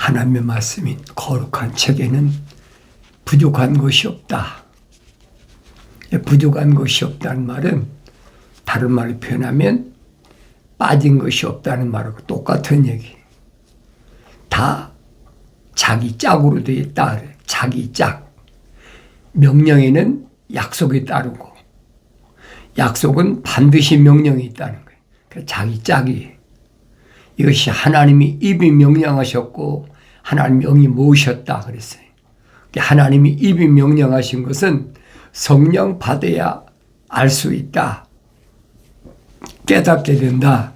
하나님의 말씀인 거룩한 책에는 부족한 것이 없다. 부족한 것이 없다는 말은 다른 말로 표현하면 빠진 것이 없다는 말하고 똑같은 얘기. 다 자기 짝으로 되어 있다. 자기 짝. 명령에는 약속이 따르고 약속은 반드시 명령이 있다는 거예요. 그래서 자기 짝이에요. 이것이 하나님이 입이 명령하셨고 하나님이 영이 모으셨다 그랬어요. 하나님이 입이 명령하신 것은 성령 받아야 알 수 있다. 깨닫게 된다.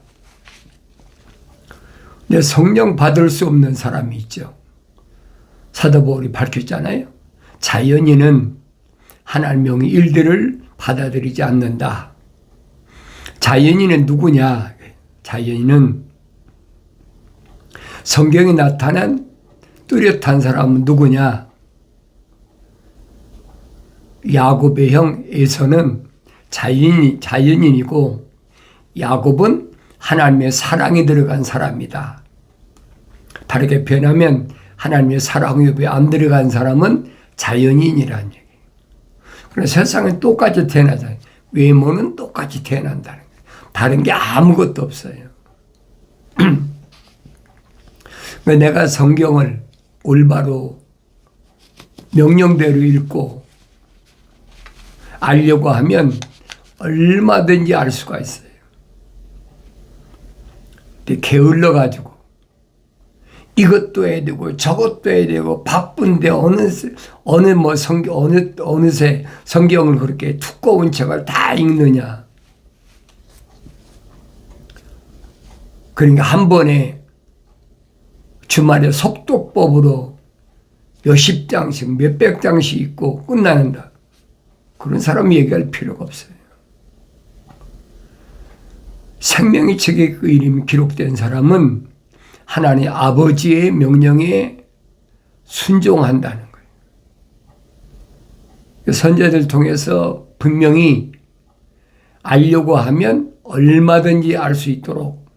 근데 성령 받을 수 없는 사람이 있죠. 사도 바울이 밝혔잖아요. 자연인은 하나님 명의 일들을 받아들이지 않는다. 자연인은 누구냐? 자연인은 성경에 나타난 뚜렷한 사람은 누구냐? 야곱의 형 에서는 자연인이고 야곱은 하나님의 사랑이 들어간 사람이다. 다르게 표현하면 하나님의 사랑이 안 들어간 사람은 자연인이라는 얘기예요. 그래서 세상은 똑같이 태어나잖아요. 외모는 똑같이 태어난다는 거예요. 다른 게 아무것도 없어요. 내가 성경을 올바로 명령대로 읽고 알려고 하면 얼마든지 알 수가 있어요. 근데 게을러가지고 이것도 해야 되고 저것도 해야 되고 바쁜데 어느새 성경을 그렇게 두꺼운 책을 다 읽느냐. 그러니까 한 번에 주말에 속독법으로 몇십 장씩 몇백 장씩 읽고 끝나는다. 그런 사람 얘기할 필요가 없어요. 생명의 책에 그 이름이 기록된 사람은 하나님 아버지의 명령에 순종한다는 거예요. 선지자들 통해서 분명히 알려고 하면 얼마든지 알 수 있도록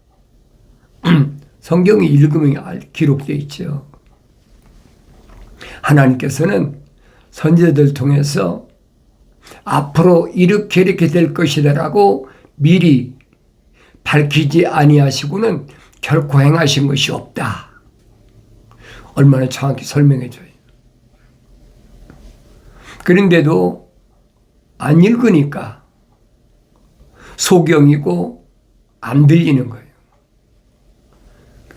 성경이 읽으면 기록되어 있죠. 하나님께서는 선지자들 통해서 앞으로 이렇게 될 것이다라고 미리 밝히지 아니하시고는 결코 행하신 것이 없다. 얼마나 정확히 설명해줘요. 그런데도 안 읽으니까 소경이고 안 들리는 거예요.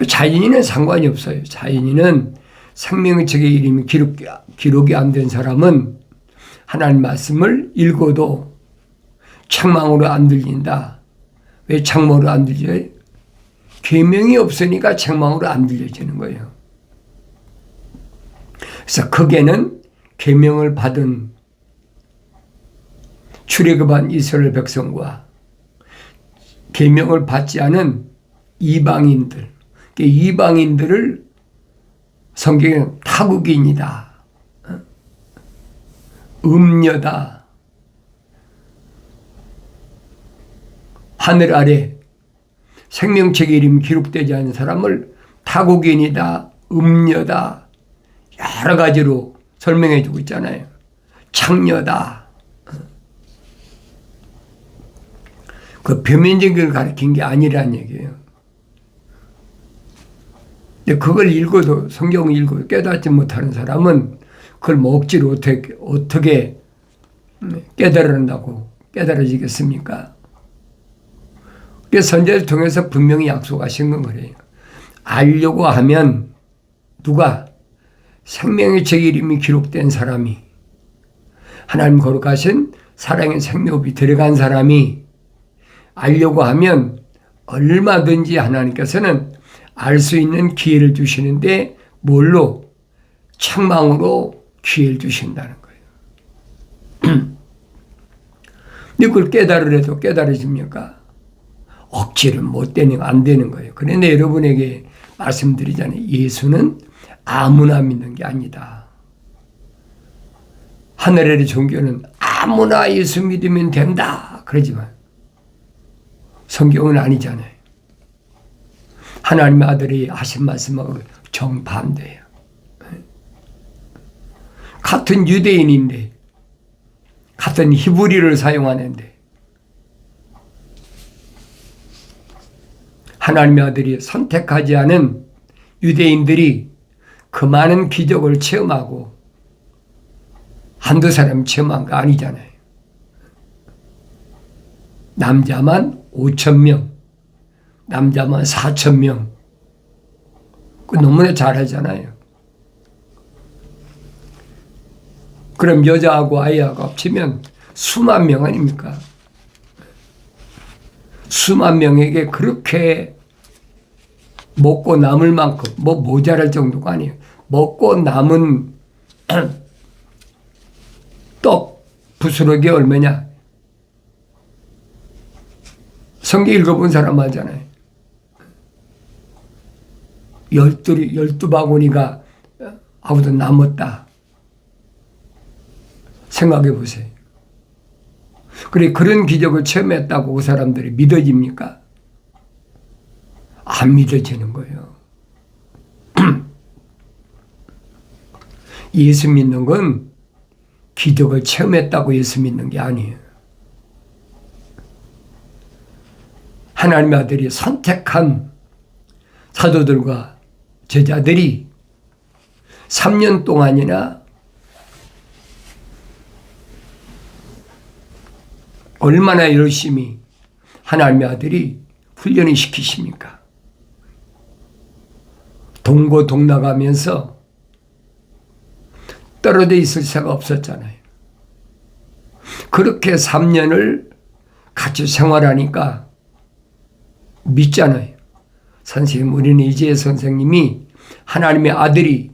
자연인은 상관이 없어요. 자연인은 생명의 책에 이름이 기록이 안 된 사람은 하나님 말씀을 읽어도 책망으로 안 들린다. 왜 책망으로 안 들려요? 계명이 없으니까 책망으로 안 들려지는 거예요. 그래서 거기에는 계명을 받은 출애굽한 이스라엘 백성과 계명을 받지 않은 이방인들, 이방인들을 성경에 타국인이다, 음녀다, 하늘 아래 생명책에 이름이 기록되지 않은 사람을 타국인이다, 음녀다, 여러 가지로 설명해 주고 있잖아요. 창녀다. 그 표면적인 걸 가르친 게 아니라는 얘기예요. 근데 그걸 읽어도, 성경을 읽어도 깨닫지 못하는 사람은 그걸 뭐 억지로 어떻게 깨달은다고 깨달아지겠습니까? 선지자를 통해서 분명히 약속하신 건 그래요. 알려고 하면 누가? 생명의 책 이름이 기록된 사람이, 하나님 거룩하신 사랑의 생명이 들어간 사람이 알려고 하면 얼마든지 하나님께서는 알 수 있는 기회를 주시는데 뭘로? 책망으로 기회를 주신다는 거예요. 근데 그걸 깨달으려도 깨달아집니까? 억지로 못 되는 거 안 되는 거예요. 그런데 여러분에게 말씀드리잖아요. 예수는 아무나 믿는 게 아니다. 하늘의 종교는 아무나 예수 믿으면 된다 그러지만 성경은 아니잖아요. 하나님의 아들이 하신 말씀하고 정반대예요. 같은 유대인인데 같은 히브리를 사용하는데 하나님의 아들이 선택하지 않은 유대인들이 그 많은 기적을 체험하고 한두 사람 체험한 거 아니잖아요. 남자만 5,000명, 남자만 4,000명. 그 너무나 잘하잖아요. 그럼 여자하고 아이하고 합치면 수만 명 아닙니까? 수만 명에게 그렇게 먹고 남을 만큼, 뭐 모자랄 정도가 아니에요. 먹고 남은 떡 부스러기 얼마냐? 성경 읽어본 사람 하잖아요. 12바구니가 아무도 남았다. 생각해 보세요. 그래, 그런 기적을 체험했다고 그 사람들이 믿어집니까? 안 믿어지는 거예요. 예수 믿는 건 기적을 체험했다고 예수 믿는 게 아니에요. 하나님의 아들이 선택한 사도들과 제자들이 3년 동안이나 얼마나 열심히 하나님의 아들이 훈련을 시키십니까? 동고동락하면서 떨어져 있을 새가 없었잖아요. 그렇게 3년을 같이 생활하니까 믿잖아요. 선생님, 우리는 이제 선생님이 하나님의 아들이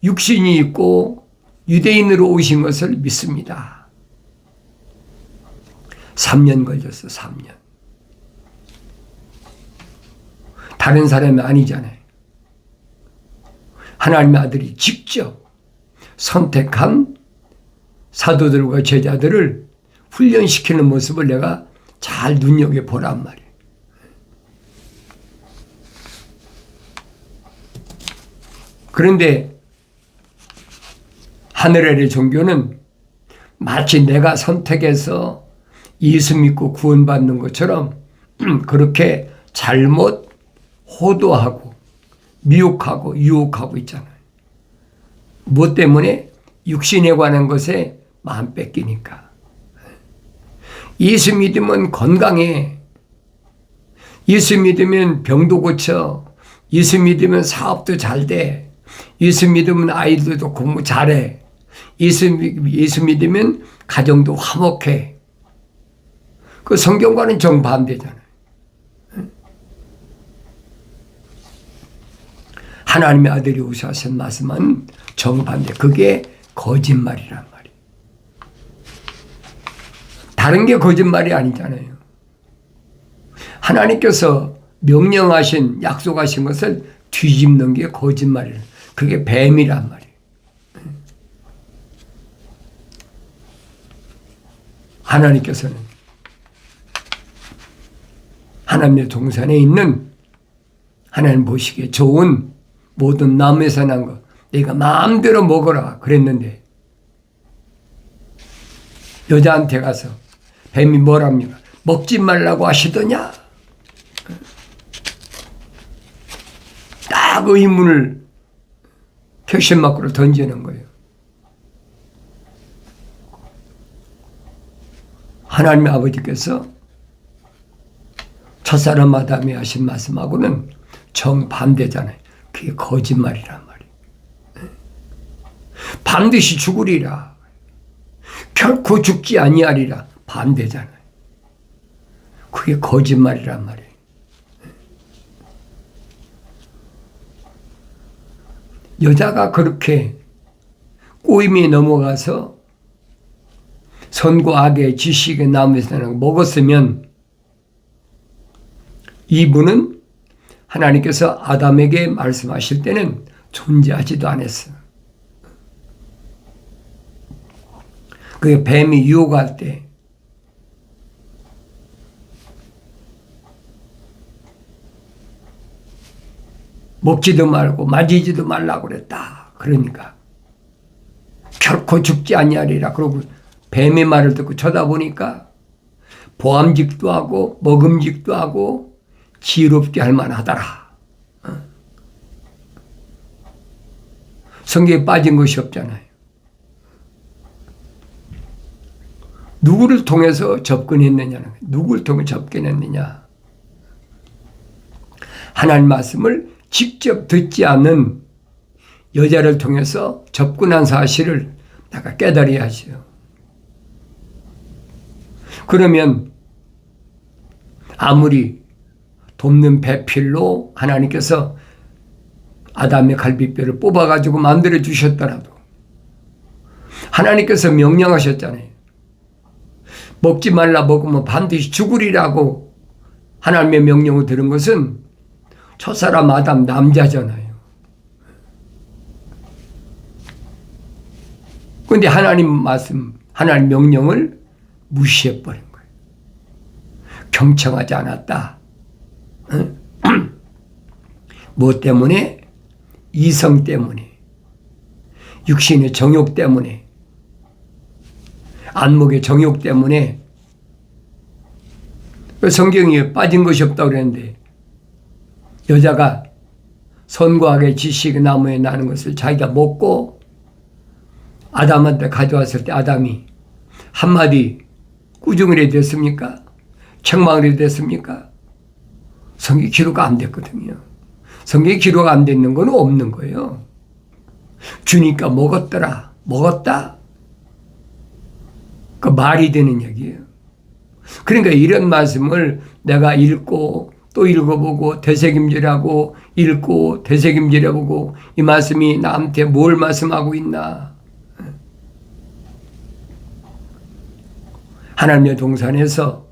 육신이 있고 유대인으로 오신 것을 믿습니다. 3년 걸렸어, 3년. 다른 사람이 아니잖아요. 하나님의 아들이 직접 선택한 사도들과 제자들을 훈련시키는 모습을 내가 잘 눈여겨보란 말이에요. 그런데 하늘의 종교는 마치 내가 선택해서 예수 믿고 구원받는 것처럼 그렇게 잘못 호도하고 미혹하고 유혹하고 있잖아요. 무엇 때문에? 육신에 관한 것에 마음 뺏기니까. 예수 믿으면 건강해. 예수 믿으면 병도 고쳐. 예수 믿으면 사업도 잘 돼. 예수 믿으면 아이들도 공부 잘해. 예수 믿으면 가정도 화목해. 그 성경과는 정반대잖아요. 하나님의 아들이 오셔서 말씀은 정반대. 그게 거짓말이란 말이에요. 다른 게 거짓말이 아니잖아요. 하나님께서 명령하신, 약속하신 것을 뒤집는 게 거짓말이에요. 그게 뱀이란 말이에요. 하나님께서는 하나님의 동산에 있는 하나님 보시기에 좋은 모든 나무에서 난 것 내가 마음대로 먹어라 그랬는데 여자한테 가서 뱀이 뭐랍니까? 먹지 말라고 하시더냐? 딱 의문을 표시 밖으로 던지는 거예요. 하나님의 아버지께서 첫사람 아담이 하신 말씀하고는 정반대잖아요. 그게 거짓말이란 말이에요. 반드시 죽으리라. 결코 죽지 아니하리라. 반대잖아요. 그게 거짓말이란 말이에요. 여자가 그렇게 꼬임에 넘어가서 선과 악의 지식의 나무에서 먹었으면 이분은 하나님께서 아담에게 말씀하실 때는 존재하지도 않았어요. 그게 뱀이 유혹할 때 먹지도 말고 만지지도 말라고 그랬다. 그러니까 결코 죽지 아니하리라. 그러고 뱀의 말을 듣고 쳐다보니까 보암직도 하고 먹음직도 하고 지혜롭게 할 만하더라. 성경에 빠진 것이 없잖아요. 누구를 통해서 접근했느냐는 거예요. 누구를 통해 접근했느냐. 하나님 말씀을 직접 듣지 않는 여자를 통해서 접근한 사실을 내가 깨달아야지요. 그러면 아무리 돕는 배필로 하나님께서 아담의 갈비뼈를 뽑아가지고 만들어 주셨더라도 하나님께서 명령하셨잖아요. 먹지 말라, 먹으면 반드시 죽으리라고 하나님의 명령을 들은 것은 저 사람 아담 남자잖아요. 그런데 하나님 말씀, 하나님 명령을 무시해버린 거예요. 경청하지 않았다. 뭐 때문에? 이성 때문에, 육신의 정욕 때문에, 안목의 정욕 때문에. 성경에 빠진 것이 없다고 그랬는데 여자가 선과 악의 지식의 나무에 나는 것을 자기가 먹고 아담한테 가져왔을 때 아담이 한마디 꾸중을 됐습니까? 책망을 됐습니까? 성경에 기록 안 됐거든요. 성경에 기록 안 되는 건 없는 거예요. 주니까 먹었더라. 먹었다. 그 말이 되는 얘기예요. 그러니까 이런 말씀을 내가 읽고 또 읽어보고 되새김질하고 읽고 되새김질해보고 이 말씀이 나한테 뭘 말씀하고 있나. 하나님의 동산에서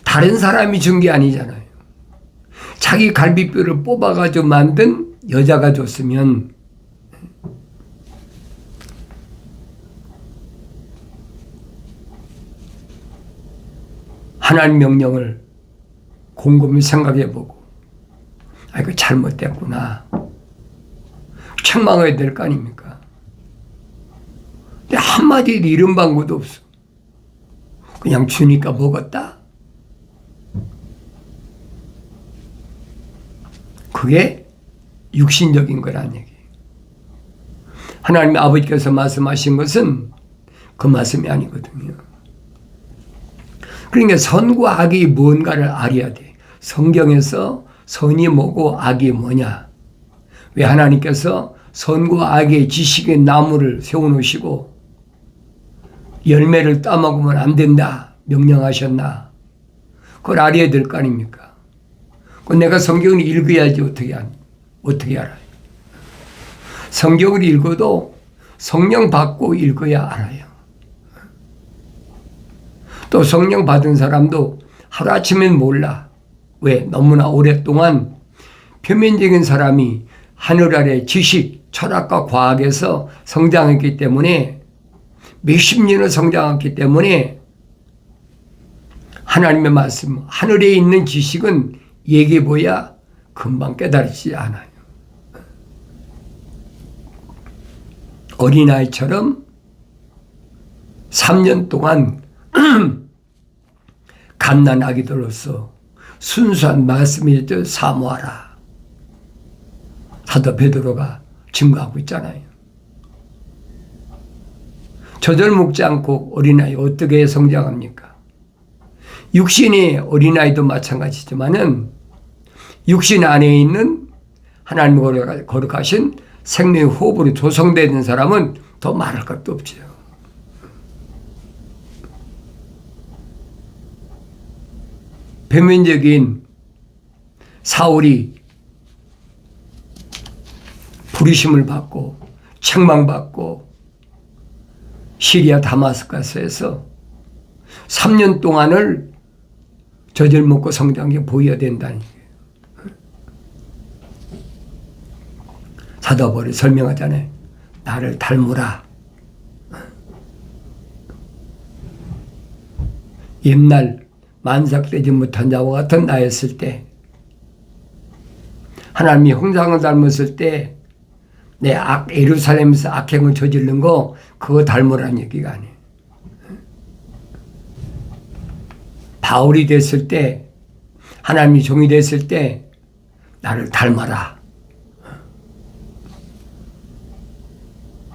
다른 사람이 준 게 아니잖아요. 자기 갈비뼈를 뽑아가지고 만든 여자가 줬으면 하나님 명령을 곰곰이 생각해보고 이거 잘못됐구나. 책망해야 될 거 아닙니까? 근데 한마디 이런 방법도 없어. 그냥 주니까 먹었다. 그게 육신적인 거란 얘기예요. 하나님 아버지께서 말씀하신 것은 그 말씀이 아니거든요. 그러니까 선과 악이 뭔가를 알아야 돼. 성경에서 선이 뭐고 악이 뭐냐. 왜 하나님께서 선과 악의 지식의 나무를 세워놓으시고 열매를 따먹으면 안 된다 명령하셨나. 그걸 알아야 될 거 아닙니까? 내가 성경을 읽어야지 어떻게 알아요? 성경을 읽어도 성령 받고 읽어야 알아요. 또 성령 받은 사람도 하루아침엔 몰라. 왜? 너무나 오랫동안 표면적인 사람이 하늘 아래 지식, 철학과 과학에서 성장했기 때문에 몇십 년을 성장했기 때문에 하나님의 말씀, 하늘에 있는 지식은 얘기해봐야 금방 깨달지 않아요. 어린아이처럼 3년 동안 갓난아기들로서 순수한 말씀에 사모하라. 사도 베드로가 증거하고 있잖아요. 저절 먹지 않고 어린아이 어떻게 성장합니까? 육신의 어린아이도 마찬가지지만은 육신 안에 있는 하나님의 거룩하신 생명의 호흡으로 조성되는 사람은 더 말할 것도 없죠. 표면적인 사울이 부르심을 받고 책망받고 시리아 다마스커스에서 3년 동안을 젖을 먹고 성장한 게 보여야 된다는 얘기예요. 사도 바울이 설명하잖아요. 나를 닮으라. 옛날 만삭되지 못한 자와 같은 나였을 때 하나님이 형상을 닮았을 때 내 예루살렘에서 악행을 저지른 거 그거 닮으라는 얘기가 아니에요. 바울이 됐을 때 하나님이 종이 됐을 때 나를 닮아라.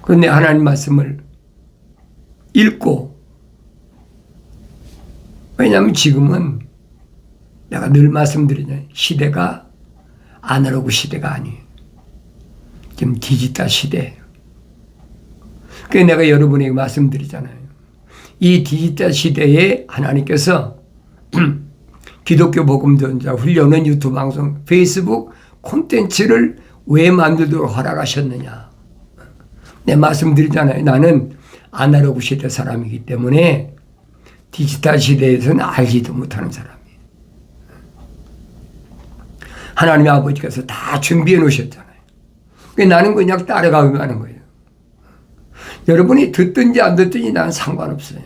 그런데 하나님 말씀을 읽고, 왜냐하면 지금은 내가 늘 말씀드리잖아요. 시대가 아날로그 시대가 아니에요. 지금 디지털 시대예요. 그래서 내가 여러분에게 말씀드리잖아요. 이 디지털 시대에 하나님께서 기독교 복음전자 훈련은 유튜브 방송, 페이스북 콘텐츠를 왜 만들도록 허락하셨느냐. 내 말씀드리잖아요. 나는 아날로그 시대 사람이기 때문에 디지털 시대에서는 알지도 못하는 사람이에요. 하나님의 아버지께서 다 준비해 놓으셨잖아요. 나는 그냥 따라가기만 하는 거예요. 여러분이 듣든지 안 듣든지 나는 상관없어요.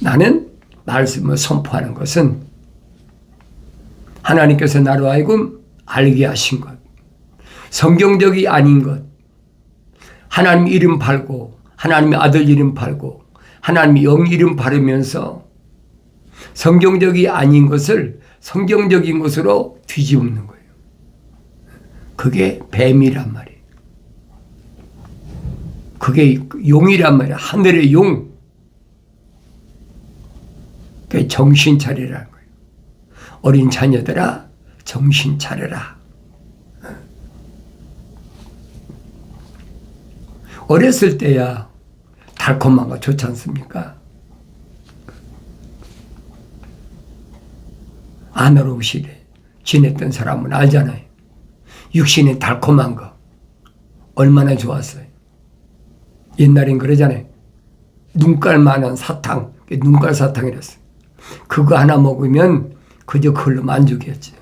나는 말씀을 선포하는 것은 하나님께서 나로 하여금 알게 하신 것, 성경적이 아닌 것, 하나님 이름 팔고 하나님의 아들 이름 팔고 하나님의 영 이름 바르면서 성경적이 아닌 것을 성경적인 것으로 뒤집는 거예요. 그게 뱀이란 말이에요. 그게 용이란 말이에요. 하늘의 용. 그게 정신 차리라는 거예요. 어린 자녀들아 정신 차려라. 어렸을 때야 달콤한 거 좋지 않습니까? 아날로그 시대 지냈던 사람은 알잖아요. 육신의 달콤한 거 얼마나 좋았어요. 옛날엔 그러잖아요. 눈깔만한 사탕, 눈깔 사탕이랬어요. 그거 하나 먹으면 그저 그걸로 만족이었죠.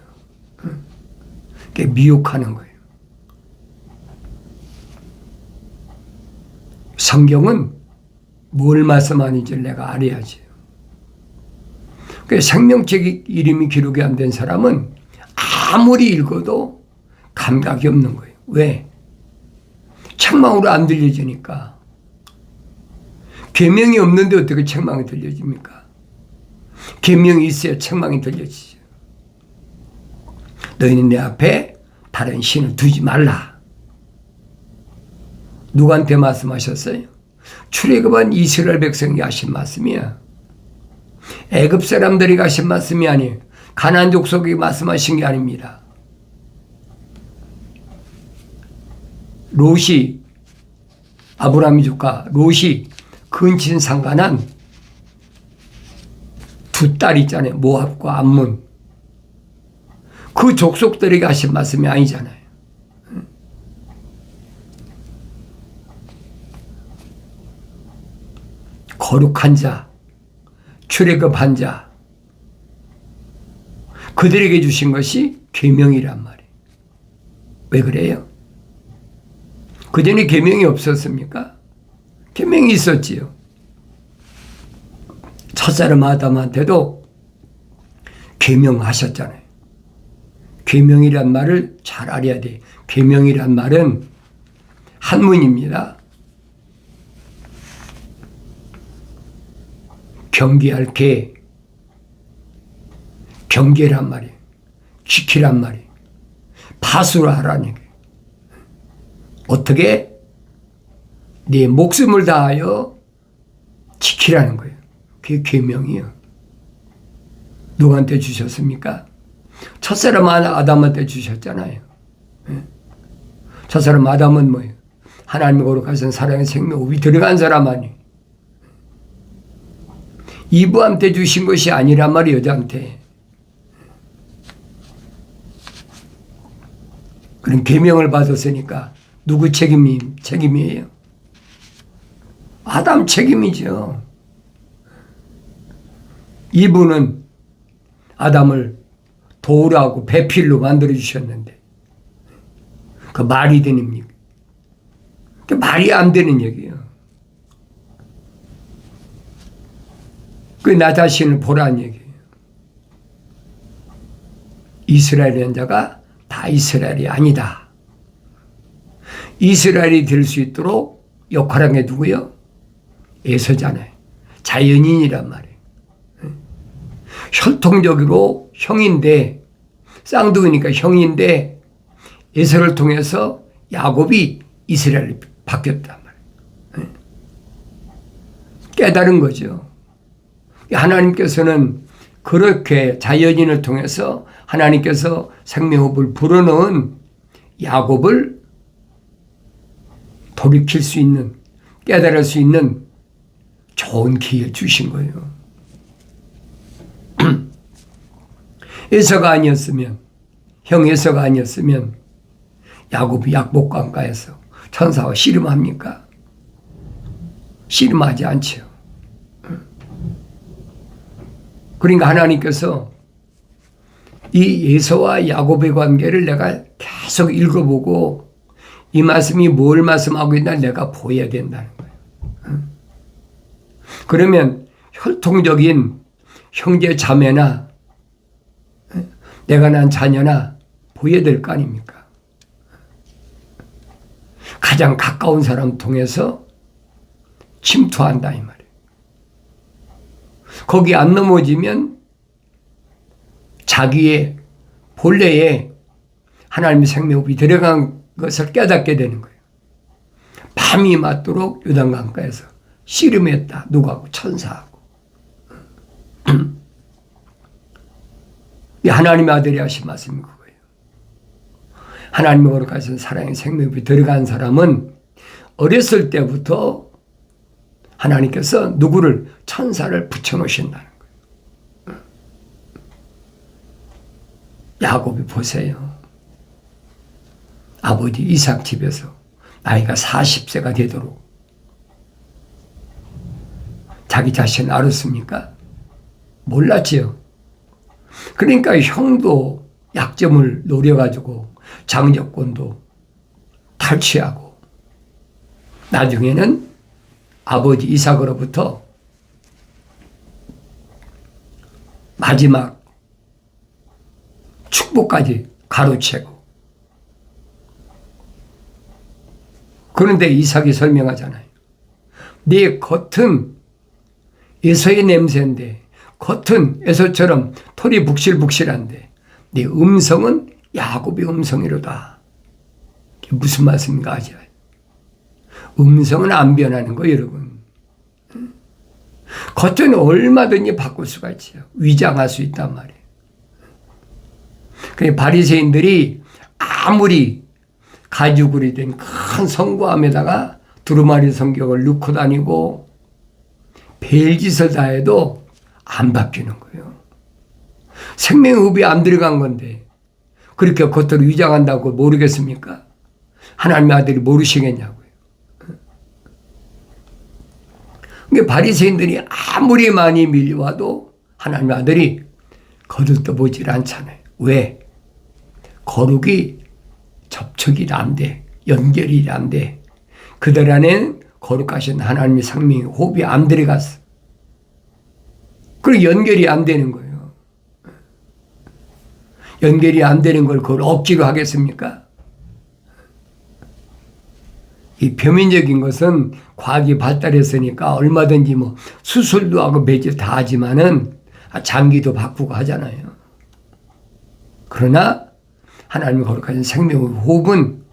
그게 미혹하는 거예요. 성경은 뭘 말씀하는지 내가 알아야지. 생명책 이름이 기록이 안 된 사람은 아무리 읽어도 감각이 없는 거예요. 왜? 책망으로 안 들려지니까. 계명이 없는데 어떻게 책망이 들려집니까? 계명이 있어야 책망이 들려지죠. 너희는 내 앞에 다른 신을 두지 말라. 누구한테 말씀하셨어요? 출애굽한 이스라엘 백성이 하신 말씀이야. 애굽 사람들이 하신 말씀이 아니에요. 가나안 족속이 말씀하신 게 아닙니다. 롯이, 아브라함의 조카 롯이 근친 상간한 두 딸 있잖아요. 모압과 암몬. 그 족속들에게 하신 말씀이 아니잖아요. 거룩한 자, 출애굽한 자, 그들에게 주신 것이 계명이란 말이에요. 왜 그래요? 그전에 계명이 없었습니까? 계명이 있었지요. 첫사람 아담한테도 계명하셨잖아요. 계명이란 말을 잘 알아야 돼요. 계명이란 말은 한문입니다. 경계할 계, 경계란 말이에요. 지키란 말이에요. 파수를 하라는 얘기예요. 어떻게? 네 목숨을 다하여 지키라는 거예요. 그게 계명이에요. 누구한테 주셨습니까? 첫사람 아담한테 주셨잖아요. 첫사람 아담은 뭐예요? 하나님의 거룩하신 사랑의 생명이 들어간 사람 아니에요. 이브한테 주신 것이 아니란 말이에요. 여자한테. 그런 계명을 받았으니까 누구 책임이에요? 아담 책임이죠. 이브는 아담을 도우라고 배필로 만들어 주셨는데 그 말이 되십니까? 그 말이 안 되는 얘기예요. 그 나 자신을 보라는 얘기예요. 이스라엘이라는 자가 다 이스라엘이 아니다. 이스라엘이 될 수 있도록 역할한 게 누구요? 에서잖아요. 자연인이란 말이에요. 혈통적으로 형인데, 쌍둥이니까 형인데 에서를 통해서 야곱이 이스라엘이 바뀌었단 말이에요. 깨달은 거죠. 하나님께서는 그렇게 자연인을 통해서 하나님께서 생명호흡을 불어넣은 야곱을 돌이킬 수 있는, 깨달을 수 있는 좋은 기회를 주신 거예요. 에서가 아니었으면, 형 에서가 아니었으면 야곱이 약복강가에서 천사와 씨름합니까? 씨름하지 않죠. 그러니까 하나님께서 이 에서와 야곱의 관계를 내가 계속 읽어보고 이 말씀이 뭘 말씀하고 있나 내가 보여야 된다는 거예요. 그러면 혈통적인 형제 자매나 내가 낳은 자녀나 보여야 될 거 아닙니까? 가장 가까운 사람 통해서 침투한다 이 말이에요. 거기 안 넘어지면 자기의 본래에 하나님의 생명이 들어간 것을 깨닫게 되는 거예요. 밤이 맞도록 요단강가에서 씨름했다. 누구하고? 천사하고. 하나님의 아들이 하신 말씀이 그거예요. 하나님의 거룩하신 사랑의 생명이 들어간 사람은 어렸을 때부터 하나님께서 누구를? 천사를 붙여놓으신다는 거예요. 야곱이 보세요. 아버지 이삭 집에서 나이가 40세가 되도록 자기 자신을 알았습니까? 몰랐지요. 그러니까 형도 약점을 노려가지고 장정권도 탈취하고 나중에는 아버지 이삭으로부터 마지막 축복까지 가로채고 그런데 이삭이 설명하잖아요. 네 겉은 에서의 냄새인데 겉은 에서처럼 털이 북실북실한데 네 음성은 야곱의 음성이로다. 이게 무슨 말씀인가 하죠? 음성은 안 변하는 거예요, 여러분. 겉은 얼마든지 바꿀 수가 있죠. 위장할 수 있단 말이에요. 그러니까 바리새인들이 아무리 가죽으로 된 큰 성구함에다가 두루마리 성경을 넣고 다니고 별짓을 다 해도 안 바뀌는 거예요. 생명흡이 안 들어간 건데 그렇게 겉으로 위장한다고 모르겠습니까? 하나님의 아들이 모르시겠냐고요. 그러니까 바리새인들이 아무리 많이 밀려와도 하나님의 아들이 거들떠보질 않잖아요. 왜? 거룩이 접촉이 안 돼. 연결이 안 돼. 그들 안에는 거룩하신 하나님의 생명이 호흡이 안 들어갔어. 그리고 연결이 안 되는 거예요. 연결이 안 되는 걸 그걸 억지로 하겠습니까? 이 표면적인 것은 과학이 발달했으니까 얼마든지 뭐 수술도 하고 배제 다 하지만은 장기도 바꾸고 하잖아요. 그러나 하나님의 거룩하신 생명의 호흡은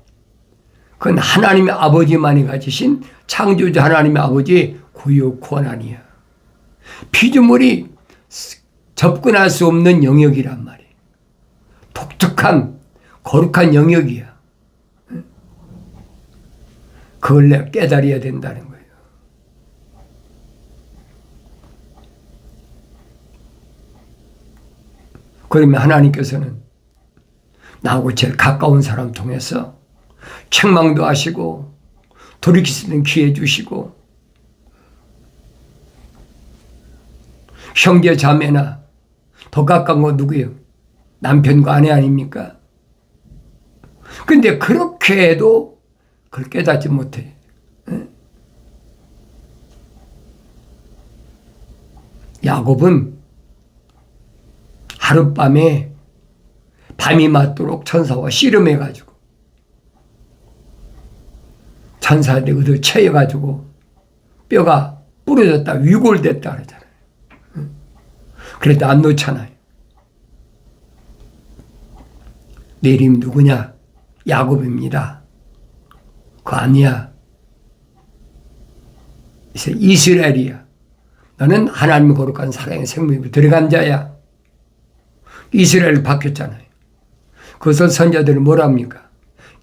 그건 하나님의 아버지만이 가지신 창조자 하나님의 아버지의 고유 권한이야. 피조물이 접근할 수 없는 영역이란 말이에요. 독특한 거룩한 영역이야. 그걸 내가 깨달아야 된다는 거예요. 그러면 하나님께서는 나하고 제일 가까운 사람 통해서 책망도 하시고 돌이킬 수 있는 기회 주시고 형제 자매나 더 가까운 거 누구예요? 남편과 아내 아닙니까? 근데 그렇게 해도 그걸 깨닫지 못해. 야곱은 하룻밤에 밤이 맞도록 천사와 씨름해가지고 천사한테 얻어 채여가지고 뼈가 부러졌다 위골됐다 그러잖아요. 그래도 안 놓잖아요. 내 이름이 누구냐? 야곱입니다. 그거 아니야. 이스라엘이야. 너는 하나님의 거룩한 사랑의 생명으로 들어간 자야. 이스라엘 바뀌었잖아요. 그것을 선자들은 뭐랍니까?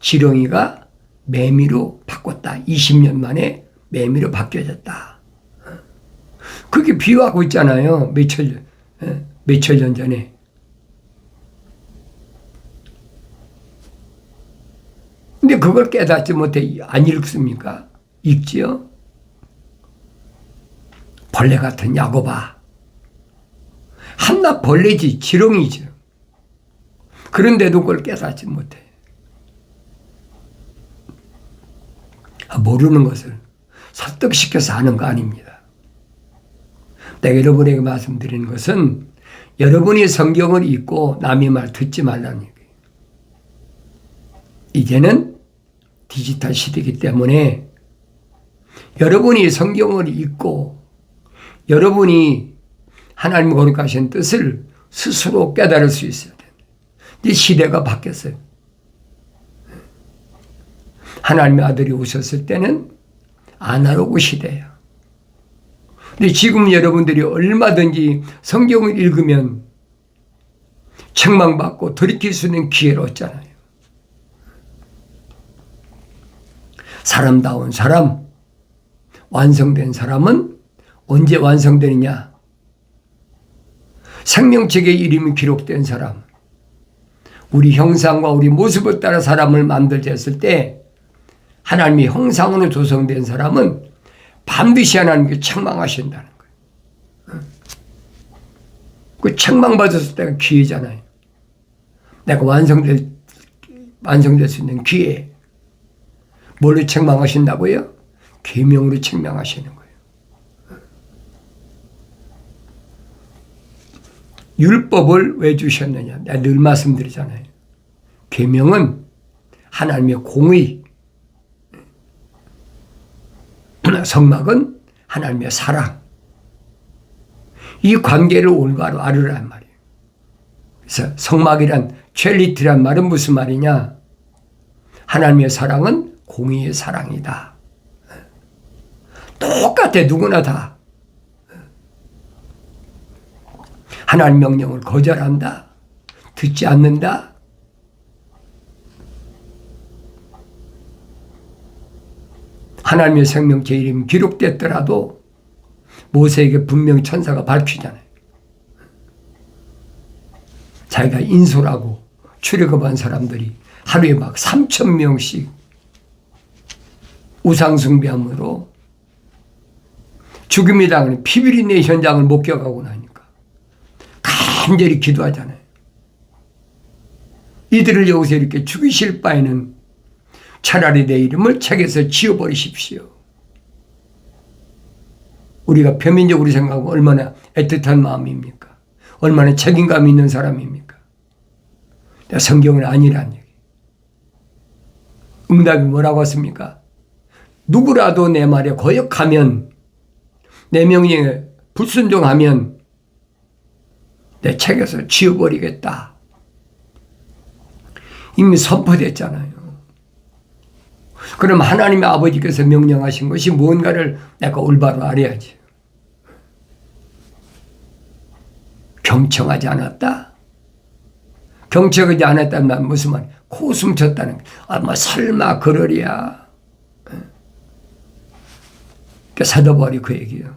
지렁이가 매미로 바꿨다. 20년 만에 매미로 바뀌어졌다. 그게 비유하고 있잖아요. 몇천 년 전에. 근데 그걸 깨닫지 못해 안 읽습니까? 읽지요? 벌레 같은 야곱아. 한낱 벌레지 지렁이죠. 그런데도 그걸 깨닫지 못해. 모르는 것을 설득시켜서 하는 거 아닙니다. 내가 여러분에게 말씀드리는 것은 여러분이 성경을 읽고 남의 말 듣지 말라는 얘기예요. 이제는 디지털 시대이기 때문에 여러분이 성경을 읽고 여러분이 하나님의 거룩하신 뜻을 스스로 깨달을 수 있어야 돼요. 이제 시대가 바뀌었어요. 하나님의 아들이 오셨을 때는 아날로그 시대예요. 근데 지금 여러분들이 얼마든지 성경을 읽으면 책망받고 돌이킬 수 있는 기회를 얻잖아요. 사람다운 사람, 완성된 사람은 언제 완성되느냐? 생명책의 이름이 기록된 사람, 우리 형상과 우리 모습을 따라 사람을 만들자 했을 때 하나님의 형상으로 조성된 사람은 반드시 하나님께 책망하신다는 거예요. 그 책망받았을 때가 기회잖아요. 내가 완성될 수 있는 기회. 뭘로 책망하신다고요? 계명으로 책망하시는 거예요. 율법을 왜 주셨느냐? 내가 늘 말씀드리잖아요. 계명은 하나님의 공의, 성막은 하나님의 사랑. 이 관계를 올바로 알으란 말이에요. 그래서 성막이란 첼리트란 말은 무슨 말이냐? 하나님의 사랑은 공의의 사랑이다. 똑같아. 누구나 다. 하나님 명령을 거절한다. 듣지 않는다. 하나님의 생명체 이름이 기록됐더라도 모세에게 분명 천사가 밝히잖아요. 자기가 인솔하고 출애굽한 사람들이 하루에 막 3,000명씩 우상숭배함으로 죽음이 당하는 피비린내 현장을 목격하고 나니까 간절히 기도하잖아요. 이들을 여기서 이렇게 죽이실 바에는 차라리 내 이름을 책에서 지워버리십시오. 우리가 표면적으로 생각하면 얼마나 애틋한 마음입니까? 얼마나 책임감 있는 사람입니까? 성경은 아니란 얘기. 응답이 뭐라고 했습니까? 누구라도 내 말에 거역하면, 내 명령에 불순종하면 내 책에서 지워버리겠다. 이미 선포됐잖아요. 그럼 하나님의 아버지께서 명령하신 것이 뭔가를 내가 올바로 알아야지. 경청하지 않았다? 경청하지 않았다는 말 무슨 말? 코웃음 쳤다는 거. 아, 뭐 설마 그러랴. 사도바울이 그 얘기예요.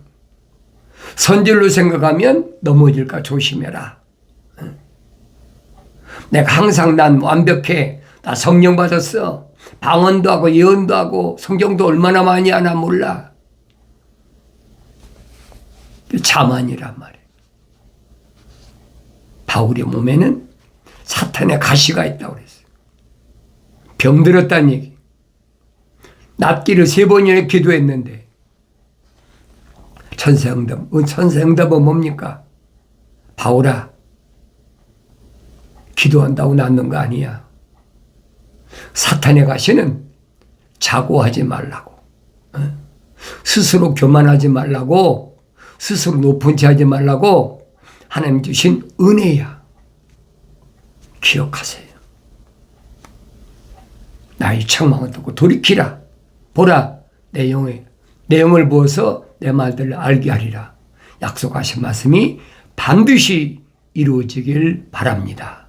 선질로 생각하면 넘어질까 조심해라. 내가 항상 난 완벽해. 나 성령 받았어. 방언도 하고 예언도 하고 성경도 얼마나 많이 하나 몰라. 자만이란 말이에요. 바울의 몸에는 사탄의 가시가 있다고 그랬어요. 병들었다는 얘기. 낫기를 3번이나 기도했는데 천사응답은 뭡니까? 바울아, 기도한다고 낫는 거 아니야. 사탄의 가시는 자고하지 말라고, 스스로 교만하지 말라고, 스스로 높은 체 하지 말라고 하나님 주신 은혜야. 기억하세요. 나의 책망을 듣고 돌이키라. 보라, 내 영을 부어서 내 말들을 알게 하리라. 약속하신 말씀이 반드시 이루어지길 바랍니다.